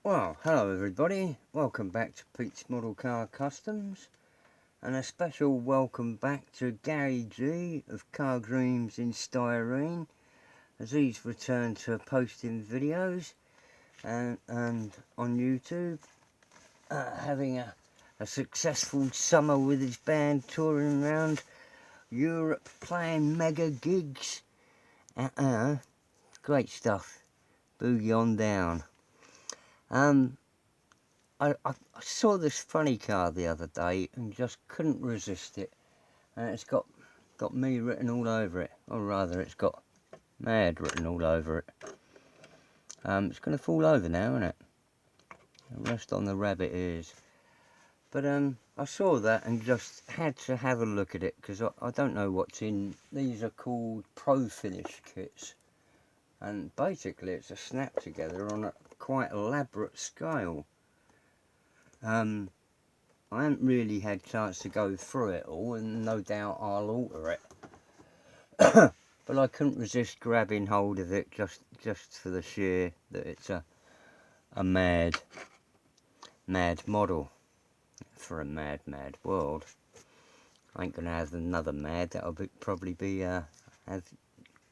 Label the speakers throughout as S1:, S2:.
S1: Well, hello everybody, welcome back to Pete's Model Car Customs, and a special welcome back to Gary G of Car Dreams in Styrene, as he's returned to posting videos and on YouTube, having a successful summer with his band, touring around Europe playing mega gigs. Great stuff, boogie on down. I saw this funny car the other day and just couldn't resist it, and it's got me written all over it, or rather it's got mad written all over it. It's going to fall over now, isn't it? Rest on the rabbit ears. But I saw that and just had to have a look at it, because I don't know what's in. These are called Pro Finish kits, and basically it's a snap together on a quite elaborate scale. I haven't really had a chance to go through it all, and no doubt I'll alter it. But I couldn't resist grabbing hold of it just for the sheer that it's a mad model for a mad world. I ain't gonna have another mad. That'll probably be have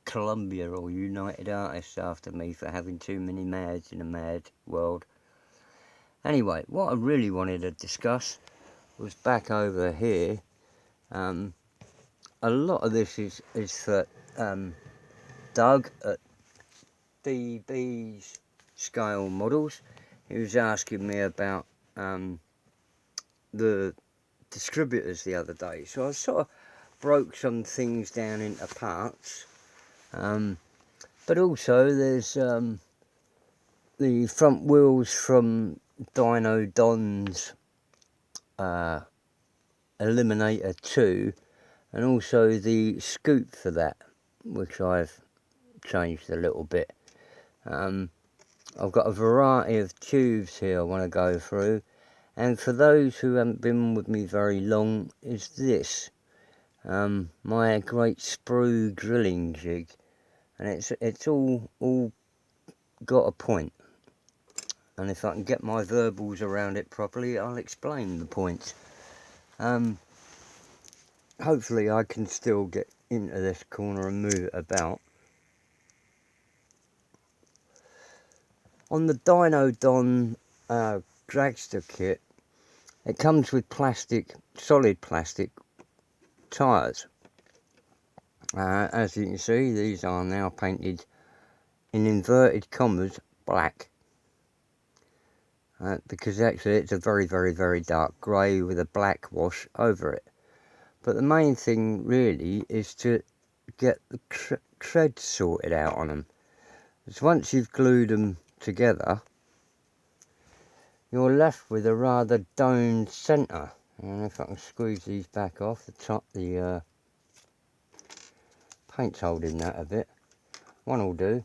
S1: Columbia or United Artists after me for having too many mads in a mad world. Anyway, what I really wanted to discuss was back over here. A lot of this is for Doug at DB's Scale Models. He was asking me about the distributors the other day, so I sort of broke some things down into parts. But also there's the front wheels from Dyno Don's Eliminator 2, and also the scoop for that, which I've changed a little bit. I've got a variety of tubes here I want to go through, and for those who haven't been with me very long, is this my great sprue drilling jig, and it's all got a point. And if I can get my verbals around it properly, I'll explain the points. Hopefully I can still get into this corner and move it about. On the Dyno Don dragster kit, it comes with solid plastic tyres. As you can see, these are now painted in inverted commas black. Because actually it's a very dark grey with a black wash over it. But the main thing really is to get the treads sorted out on them. Because once you've glued them together, you're left with a rather domed centre. And if I can squeeze these back off, the paint's holding that a bit. One will do.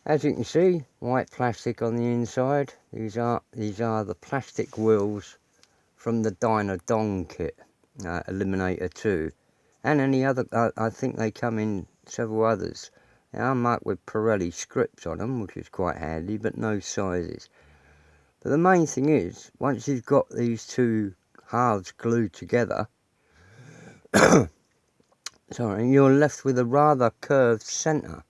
S1: As you can see, white plastic on the inside. These are the plastic wheels from the Dyno Don kit, Eliminator 2, and any other. I think they come in several others. They are marked with Pirelli scripts on them, which is quite handy, but no sizes. But the main thing is, once you've got these two halves glued together, you're left with a rather curved centre.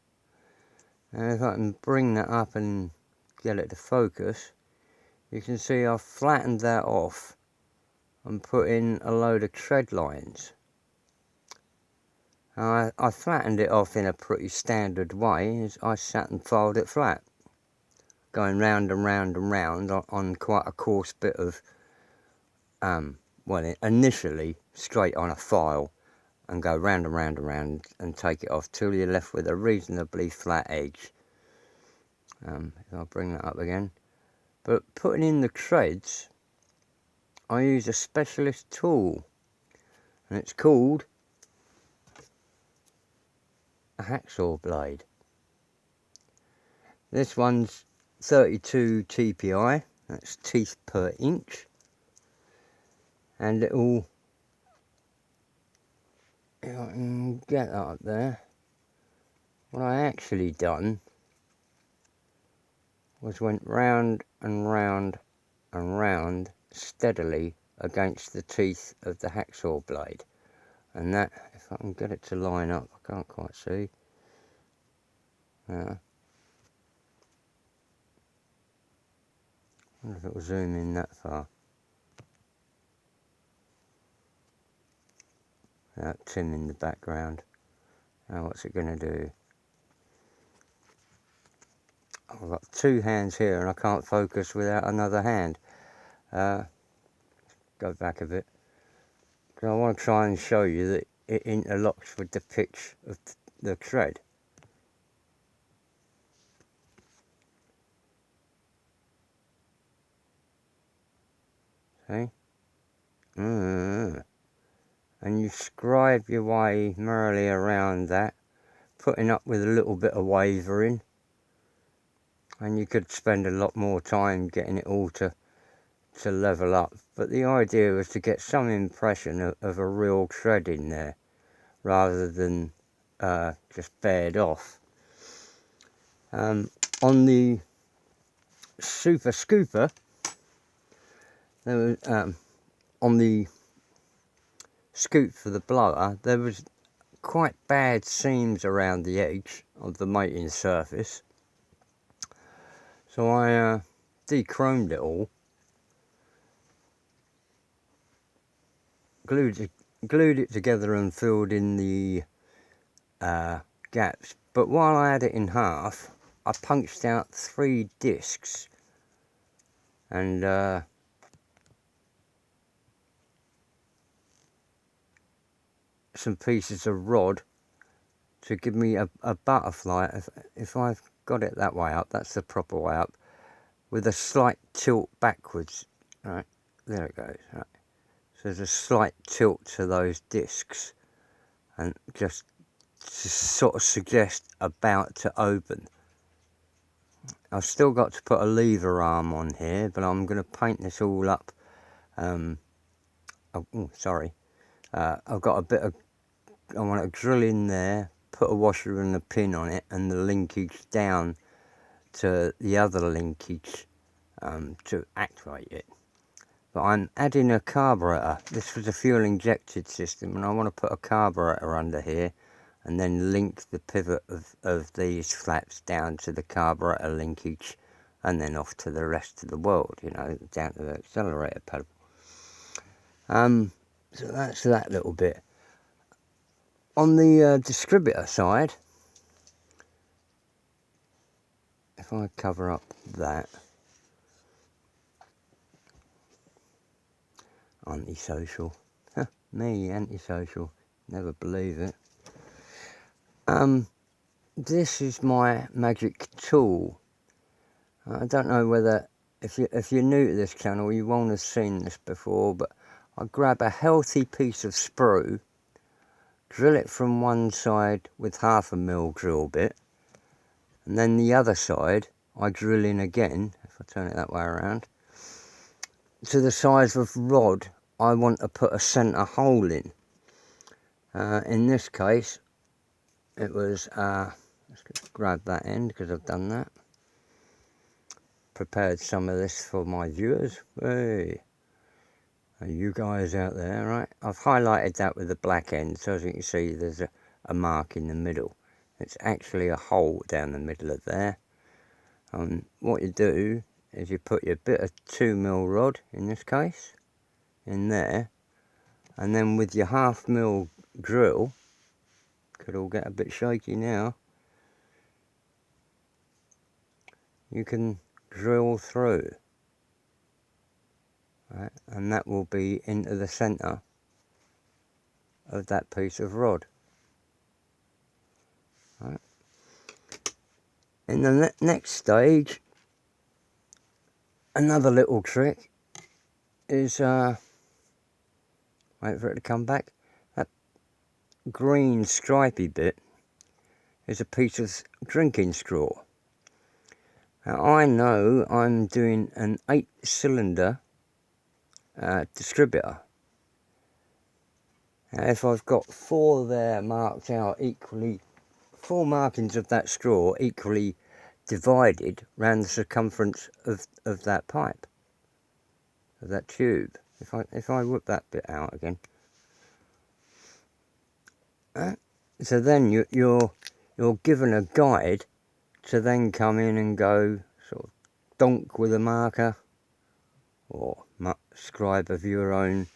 S1: And if I can bring that up and get it to focus, you can see I've flattened that off and put in a load of tread lines. I flattened it off in a pretty standard way, as I sat and filed it flat, going round and round and round on quite a coarse bit of, well, initially straight on a file, and go round and round and round and take it off till you're left with a reasonably flat edge. I'll bring that up again. But putting in the treads, I use a specialist tool, and it's called a hacksaw blade. This one's 32 TPI, that's teeth per inch, and it'll, if I can get that up there, what I actually done went round and round and round steadily against the teeth of the hacksaw blade. And that, if I can get it to line up, I can't quite see. I wonder if it will zoom in that far. Tim in the background. Now what's it going to do? I've got two hands here and I can't focus without another hand. Go back a bit. I want to try and show you that it interlocks with the pitch of the thread. See? And you scribe your way merrily around that, putting up with a little bit of wavering. And you could spend a lot more time getting it all to level up. But the idea was to get some impression of a real thread in there, rather than just bared off. On the Super Scooper, there was, on the scoop for the blower, there was quite bad seams around the edge of the mating surface. So I de-chromed it all, glued it together and filled in the gaps. But while I had it in half, I punched out 3 discs and some pieces of rod to give me a butterfly. If I've got it that way up, that's the proper way up, with a slight tilt backwards. Right, there it goes. Right. So there's a slight tilt to those discs, and just to sort of suggest about to open. I've still got to put a lever arm on here, but I'm going to paint this all up. Sorry. I've got a bit of, I want to drill in there, put a washer and a pin on it, and the linkage down to the other linkage to activate it. But I'm adding a carburetor. This was a fuel injected system, and I want to put a carburetor under here and then link the pivot of these flaps down to the carburetor linkage, and then off to the rest of the world, you know, down to the accelerator pedal. So that's that little bit. On the distributor side, if I cover up that, antisocial, me antisocial, never believe it. This is my magic tool. I don't know whether, if you're new to this channel, you won't have seen this before, but I grab a healthy piece of sprue, drill it from one side with 1/2 mil drill bit, and then the other side I drill in again, if I turn it that way around, to the size of rod I want to put a centre hole in. In this case, it was, let's just grab that end because I've done that. Prepared some of this for my viewers. Hey, are you guys out there, right? I've highlighted that with the black end, so as you can see there's a mark in the middle. It's actually a hole down the middle of there. What you do is you put your bit of 2 mil rod, in this case, in there, and then with your 1/2 mil drill, could all get a bit shaky now, you can drill through, right, and that will be into the centre of that piece of rod. Right. In the next stage, another little trick is, wait for it to come back, that green stripy bit is a piece of drinking straw. Now I know I'm doing an 8-cylinder distributor. Now if I've got 4 there marked out equally, 4 markings of that straw equally divided round the circumference of that pipe, of that tube. If I whip that bit out again, so then you're given a guide to then come in and go sort of donk with a marker or scribe of your own,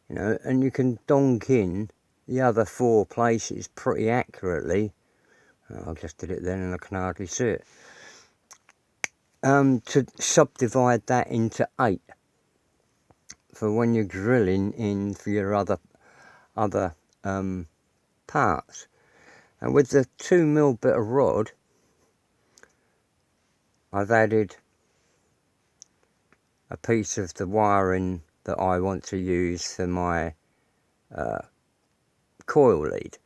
S1: you know, and you can donk in the other 4 places pretty accurately. I just did it then and I can hardly see it. To subdivide that into 8 for when you're drilling in for your other parts. And with the 2mm bit of rod, I've added a piece of the wiring that I want to use for my coil lead.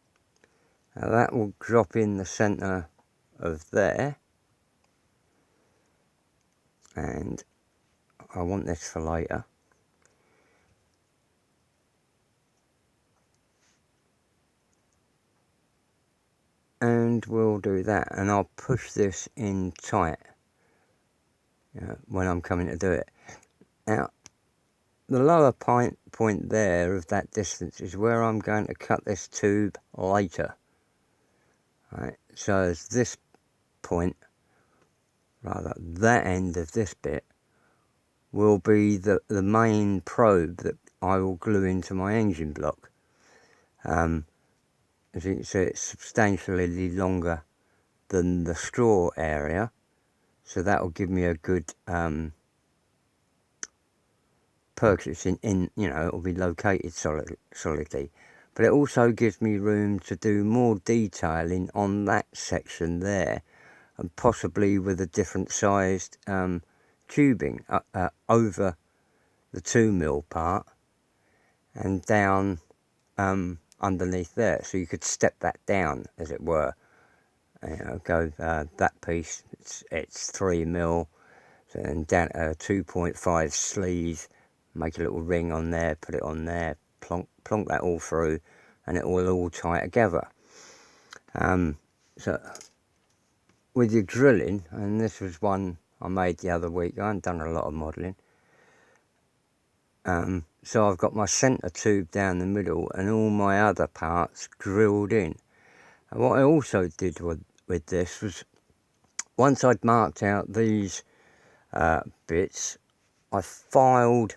S1: Now that will drop in the centre of there, and I want this for later. And we'll do that, and I'll push this in tight, you know, when I'm coming to do it. Now, the lower point there of that distance is where I'm going to cut this tube later. Right, so as this point, rather that end of this bit, will be the main probe that I will glue into my engine block. As you can see, it's substantially longer than the straw area, so that will give me a good purchase in, you know, it will be located solidly. But it also gives me room to do more detailing on that section there, and possibly with a different sized tubing over the 2mm part and down underneath there, so you could step that down, as it were. You know, go that piece, it's 3mm, so then down a 2.5 sleeve, make a little ring on there, put it on there, plonk that all through, and it will all tie together. So with your drilling, and this was one I made the other week, I haven't done a lot of modelling. So I've got my centre tube down the middle and all my other parts drilled in. And what I also did with this was, once I'd marked out these bits, I filed,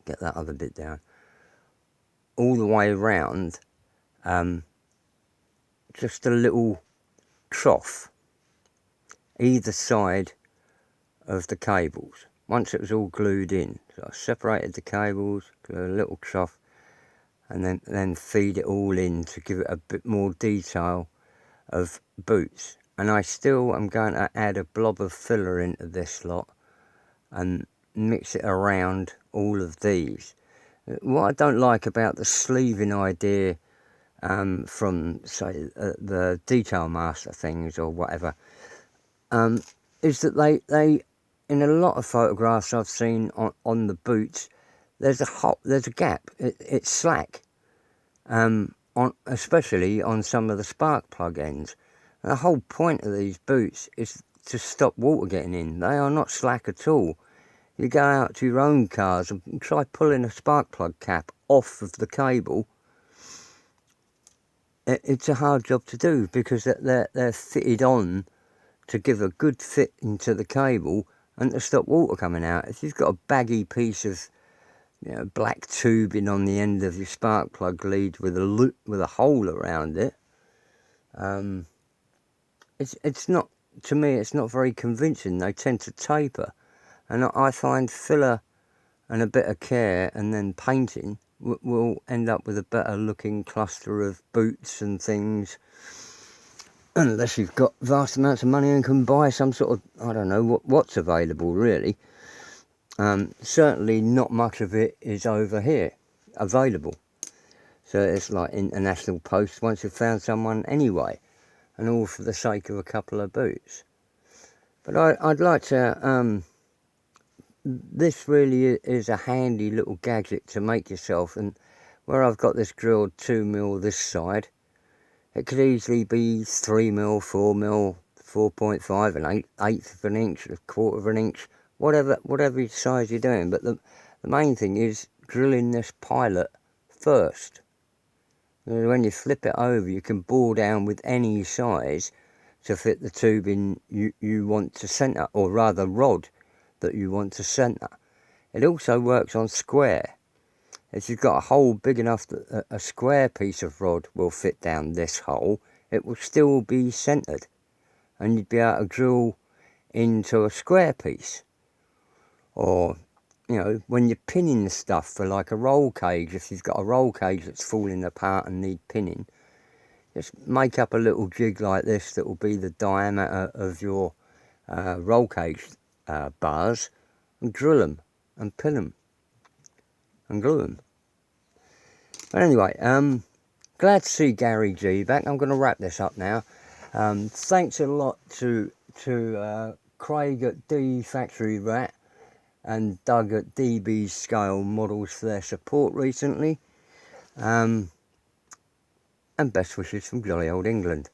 S1: get that other bit down, all the way around just a little trough either side of the cables. Once it was all glued in, so I separated the cables, glue a little trough, and then feed it all in to give it a bit more detail of boots. And I still am going to add a blob of filler into this lot and mix it around all of these. What I don't like about the sleeving idea from, say, the Detail Master things or whatever, is that they in a lot of photographs I've seen on the boots, there's a gap. It's slack, especially on some of the spark plug ends. And the whole point of these boots is to stop water getting in. They are not slack at all. You go out to your own cars and try pulling a spark plug cap off of the cable. It's a hard job to do because they're fitted on to give a good fit into the cable and to stop water coming out. If you've got a baggy piece of, you know, black tubing on the end of your spark plug lead with a hole around it, it's not, to me, it's not very convincing. They tend to taper, and I find filler and a bit of care and then painting will end up with a better looking cluster of boots and things, unless you've got vast amounts of money and can buy some sort of, I don't know what's available really. Certainly not much of it is over here available, so it's like international post once you've found someone anyway, and all for the sake of a couple of boots. But I'd like to, this really is a handy little gadget to make yourself, and where I've got this drilled 2mm this side, it could easily be 3mm, 4mm, 4.5, an eighth of an inch, a quarter of an inch, whatever size you're doing. But the main thing is drilling this pilot first. When you flip it over, you can bore down with any size to fit the tubing you want to centre, or rather rod that you want to centre. It also works on square. If you've got a hole big enough that a square piece of rod will fit down this hole, it will still be centred, and you'd be able to drill into a square piece. Or, you know, when you're pinning stuff for like a roll cage, if you've got a roll cage that's falling apart and need pinning, just make up a little jig like this that will be the diameter of your roll cage bars, and drill them and pin them and glue them. But anyway, glad to see Gary G back. I'm going to wrap this up now. Thanks a lot to Craig at D Factory Rat and Doug at DB Scale Models for their support recently. And best wishes from jolly old England.